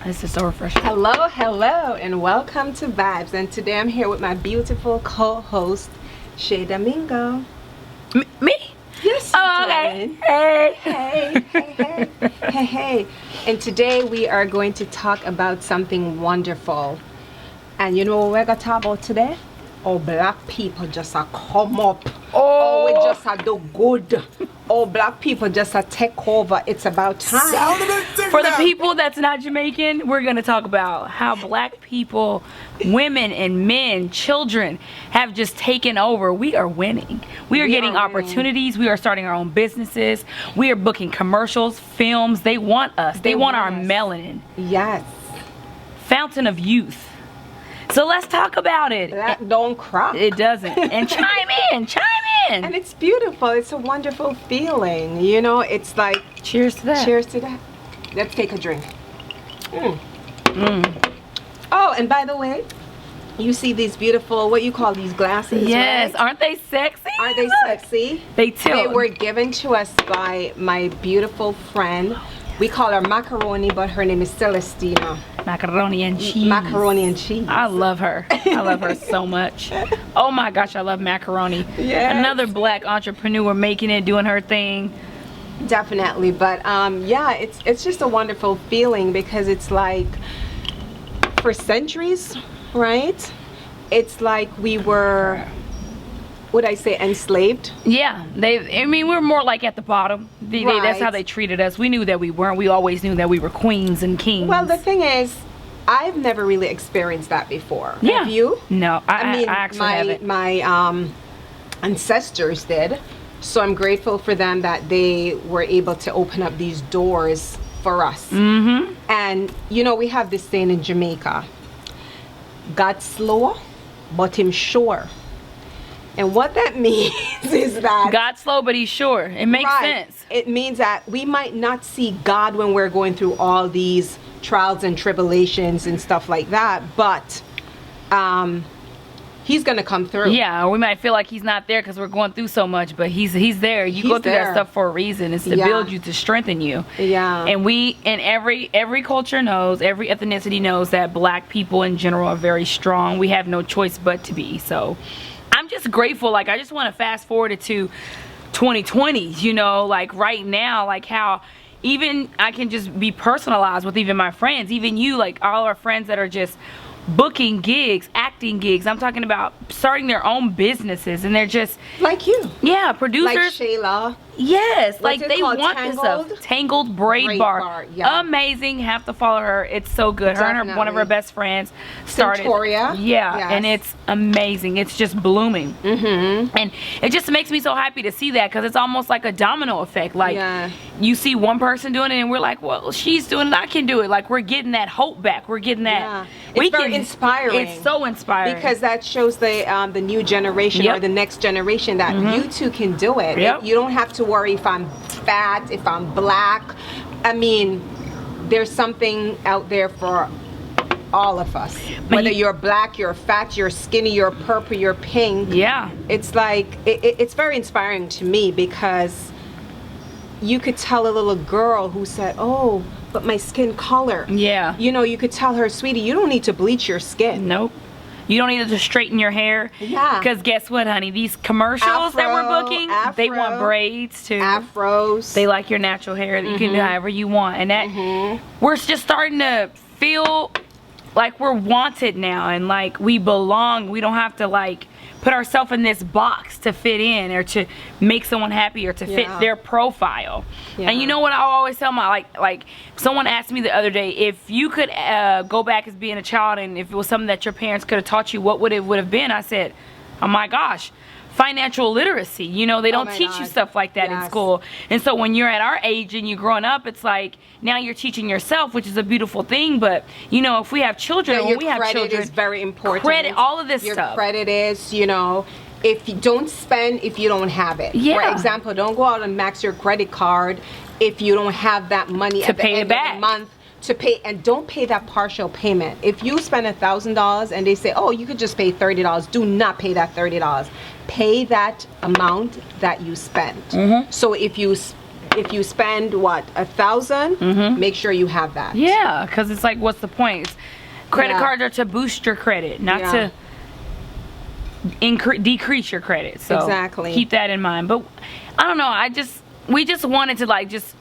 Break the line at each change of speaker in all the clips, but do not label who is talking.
this is so refreshing.
Hello, and welcome to Vibes. And today I'm here with my beautiful co-host, Shay Domingo.
Me?
Yes,
oh, okay.
Hey. And today we are going to talk about something wonderful. And you know what we're going to talk about today? Oh, black people just come up. Oh, we just do good. Oh, black people just take over. It's about time.
For the people that's not Jamaican, we're going to talk about how black people, women and men, children have just taken over. We are winning. We are getting opportunities. We are starting our own businesses. We are booking commercials, films. They want us. They want our melanin.
Yes.
Fountain of youth. So let's talk about it.
That don't cry.
It doesn't. And chime in.
And it's beautiful. It's a wonderful feeling. You know, it's like...
Cheers to that.
Cheers to that. Let's take a drink. Oh, and by the way, you see these beautiful, what you call these glasses,
yes,
right?
Aren't they sexy?
Aren't they sexy?
They tilt.
They were given to us by my beautiful friend. We call her Macaroni, but her name is Celestina.
Macaroni and cheese.
Macaroni and cheese.
I love her. I love her so much. Oh my gosh, I love macaroni.
Yes.
Another black entrepreneur making it, doing her thing.
Definitely, but yeah, it's just a wonderful feeling because it's like for centuries, right? It's like we were, would I say, enslaved?
Yeah, we're more like at the bottom.
Right.
That's how they treated us. We knew that we weren't. We always knew that we were queens and kings.
Well, the thing is, I've never really experienced that before.
Yeah.
Have you?
No, I actually haven't.
My ancestors did. So I'm grateful for them that they were able to open up these doors for us.
Mm-hmm.
And you know, we have this saying in Jamaica: God slow, but him sure. And what that means is that
God's slow, but he's sure. It makes sense.
It means that we might not see God when we're going through all these trials and tribulations and stuff like that, but he's gonna come through.
Yeah, or we might feel like he's not there because we're going through so much, but he's there. You go through that stuff for a reason. It's to build you, to strengthen you.
Yeah.
And every culture knows, every ethnicity knows that black people in general are very strong. We have no choice but to be. So I'm just grateful. Like, I just want to fast forward it to 2020, you know, like right now, like how even I can just be personalized with even my friends, even you, like all our friends that are just booking gigs, acting gigs. I'm talking about starting their own businesses, and they're just
like you.
Yeah, producers.
Like Shayla.
Yes, like they
called?
want this stuff. Tangled Braid Bar.
Yeah.
Amazing. Have to follow her. It's so good.
Definitely.
Her and one of her best friends started.
Victoria.
Yeah,
Yes.
and it's amazing. It's just blooming.
Mm-hmm.
And it just makes me so happy to see that, because it's almost like a domino effect. Like, you see one person doing it and we're like, well, she's doing it, I can do it. Like, we're getting that hope back. We're getting that.
It's very inspiring.
It's so inspiring.
Because that shows the new generation or the next generation that you too can do it.
Yep.
You don't have to worry if I'm fat, if I'm black. I mean, there's something out there for all of us. Whether you're black, you're fat, you're skinny, you're purple, you're pink.
Yeah.
It's like, it's very inspiring to me, because you could tell a little girl who said, oh, but my skin color.
Yeah.
You know, you could tell her, sweetie, you don't need to bleach your skin.
Nope. You don't need to straighten your hair.
Yeah.
Because guess what, honey? These commercials that we're booking, they want braids too.
Afros.
They like your natural hair that you can do however you want. And that we're just starting to feel like we're wanted now, and like we belong. We don't have to like put ourselves in this box to fit in, or to make someone happy, or to fit their profile. And you know what I always tell my, like someone asked me the other day, if you could go back as being a child, and if it was something that your parents could have taught you, what would it have been? I said, oh my gosh, financial literacy. You know, they don't teach you stuff like that in school. And so when you're at our age and you're growing up, it's like now you're teaching yourself, which is a beautiful thing. But you know, if we have children, when we have children,
credit is very important.
Credit, all of this
your
stuff.
Your credit is, you know, if you don't spend if you don't have it.
Yeah.
For example, don't go out and max your credit card if you don't have that money
to
at the
pay
end
it back.
of the month. To pay, and don't pay that partial payment. If you spend $1,000 and they say, oh, you could just pay $30, do not pay that $30. Pay that amount that you spent. So if you if you spend what, 1,000, make sure you have that.
Yeah, because it's like, what's the point? Credit cards are to boost your credit, not to decrease your credit. So
exactly,
keep that in mind. But I don't know, we just wanted to like just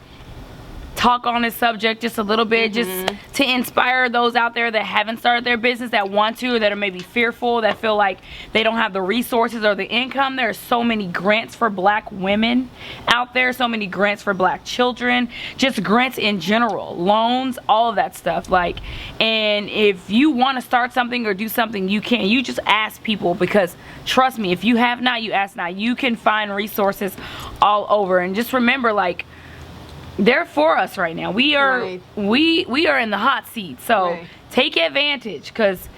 talk on this subject just a little bit, just to inspire those out there that haven't started their business, that want to, or that are maybe fearful, that feel like they don't have the resources or the income. There are so many grants for black women out there, so many grants for black children, just grants in general, loans, all of that stuff. Like, and if you want to start something or do something, you can. You just ask people, because trust me, if you have not, you ask not. You can find resources all over. And just remember, like, they're for us right now. We are we are in the hot seat. So take advantage, because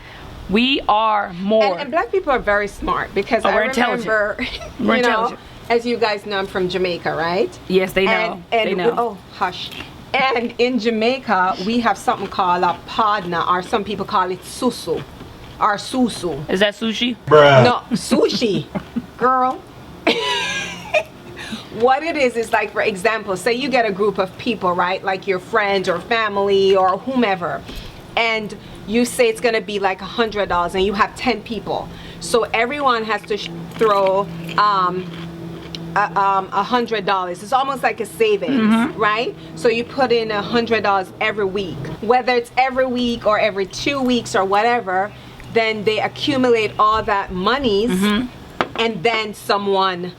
we are more.
And black people are very smart, because I remember, you know, as you guys know, I'm from Jamaica, right?
Yes, they know.
And
they know.
Oh, hush. And in Jamaica, we have something called a podna, or some people call it susu, or susu.
Is that sushi?
Bruh.
No, sushi, girl. What it is like, for example, say you get a group of people, right? Like your friends or family or whomever, and you say it's gonna be like $100, and you have 10 people. So everyone has to throw $100. It's almost like a savings, right? So you put in $100 every week, whether it's every week or every 2 weeks or whatever. Then they accumulate all that monies, and then someone,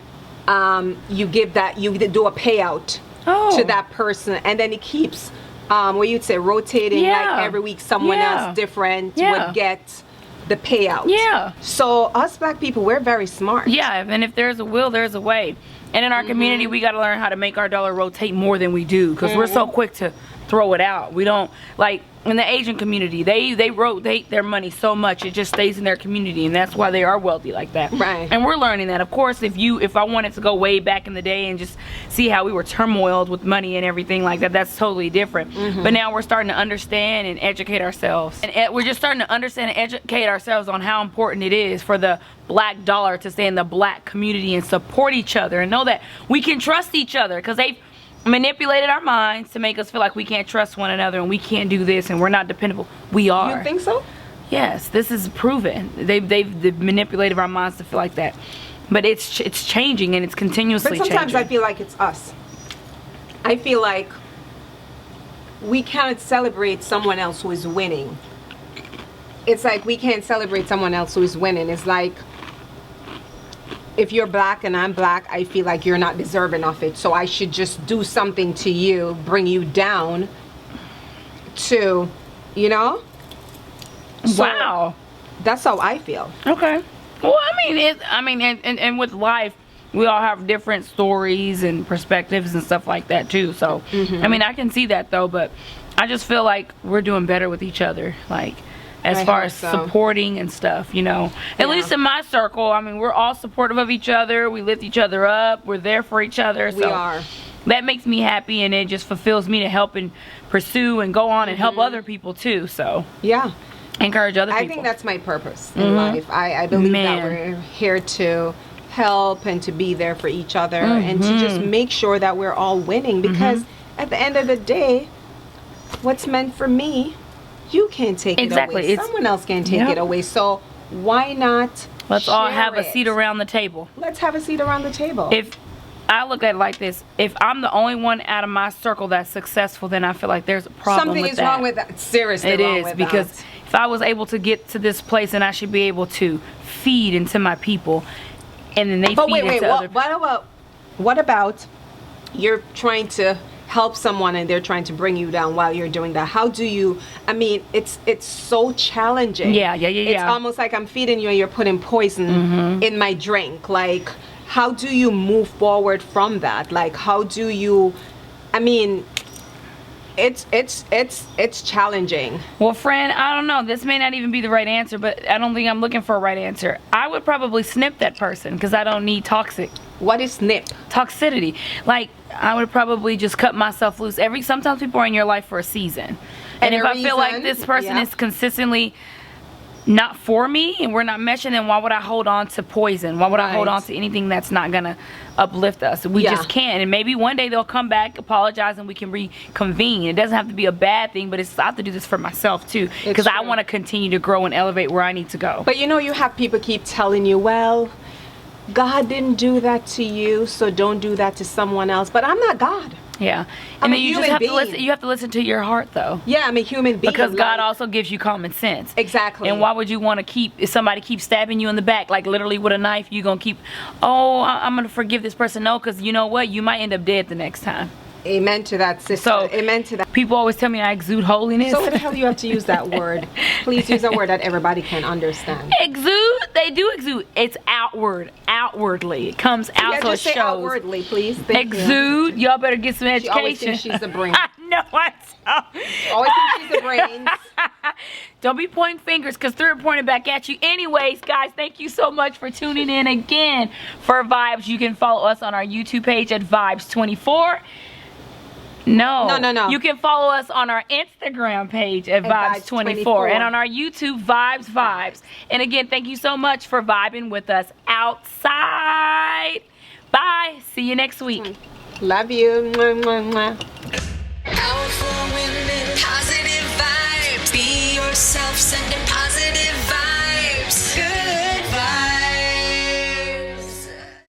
you give that, you do a payout to that person, and then it keeps, what you'd say, rotating. Like every week someone else different would get the payout. So us black people, we're very smart.
And if there's a will, there's a way. And in our community, we got to learn how to make our dollar rotate more than we do, because we're so quick to throw it out. We don't, like in the Asian community, they rotate their money so much it just stays in their community, and that's why they are wealthy like that. And we're learning that. Of course, if I wanted to go way back in the day and just see how we were turmoiled with money and everything like that, that's totally different. But now we're starting to understand and educate ourselves, and we're just starting to understand and educate ourselves on how important it is for the black dollar to stay in the black community and support each other, and know that we can trust each other, because they've manipulated our minds to make us feel like we can't trust one another and we can't do this and we're not dependable. We are.
You think so?
Yes, this is proven. They've manipulated our minds to feel like that. But it's changing, and it's continuously changing.
But sometimes I feel like it's us. I feel like we can't celebrate someone else who is winning. It's like we can't celebrate someone else who is winning. It's like, if you're black and I'm black, I feel like you're not deserving of it, so I should just do something to you, bring you down to, you know? So
wow.
That's how I feel.
Okay. Well, I mean, and with life, we all have different stories and perspectives and stuff like that too. So, I mean, I can see that though, but I just feel like we're doing better with each other. Like, as far as supporting and stuff, you know. At least in my circle, I mean, we're all supportive of each other. We lift each other up. We're there for each other.
We are.
That makes me happy, and it just fulfills me to help and pursue and go on and help other people too. So encourage other people.
I think that's my purpose in life. I believe that we're here to help and to be there for each other, and to just make sure that we're all winning, because at the end of the day, what's meant for me, you can't take it away. Someone else can take it away. So why not?
Let's all have a seat around the table.
Let's have a seat around the table.
If I look at it like this, if I'm the only one out of my circle that's successful, then I feel like there's a problem with that.
Something is wrong with that. Seriously,
it is, because if I was able to get to this place, then I should be able to feed into my people, and then they feed into other people.
What about you're trying to help someone and they're trying to bring you down while you're doing that? How do you, I mean, it's so challenging. It's almost like I'm feeding you and you're putting poison in my drink. Like, how do you move forward from that? Like, how do you, I mean, it's challenging.
Well, friend, I don't know, this may not even be the right answer, but I don't think I'm looking for a right answer. I would probably snip that person, because I don't need toxic.
What is snip?
Toxicity. Like, I would probably just cut myself loose. Sometimes people are in your life for a season, and if I feel like this person is consistently not for me and we're not meshing, then why would I hold on to poison? Why would I hold on to anything that's not gonna uplift us? We just can't. And maybe one day they'll come back, apologize, and we can reconvene. It doesn't have to be a bad thing, but I have to do this for myself too, because I want to continue to grow and elevate where I need to go.
But you know, you have people keep telling you, well, God didn't do that to you, so don't do that to someone else. But I'm not God.
Yeah. And then you just have to listen. You have to listen to your heart, though.
Yeah, I'm a human being.
Because God also gives you common sense.
Exactly.
And why would you want to if somebody keeps stabbing you in the back, like literally with a knife, you going to keep, oh, I'm going to forgive this person. No, because you know what? You might end up dead the next time.
Amen to that, sister.
So,
amen to that.
People always tell me I exude holiness.
So what the hell do you have to use that word? Please use a word that everybody can understand.
Exude? They do exude. It's outward. Outwardly. It comes out,
yeah,
so
just
it
say
shows.
Outwardly, please. Thank
exude? Y'all better get some education.
She always thinks she's the brain.
I know.
Always thinks she's the brains.
Don't be pointing fingers, because they're pointing back at you. Anyways, guys, thank you so much for tuning in again for Vibes. You can follow us on our YouTube page at Vibes24. No. You can follow us on our Instagram page at Vibes24 and on our YouTube, Vibes. And again, thank you so much for vibing with us outside. Bye. See you next week.
Love you. Mwah, mwah, mwah.
Powerful women, positive vibes. Be yourself, send it.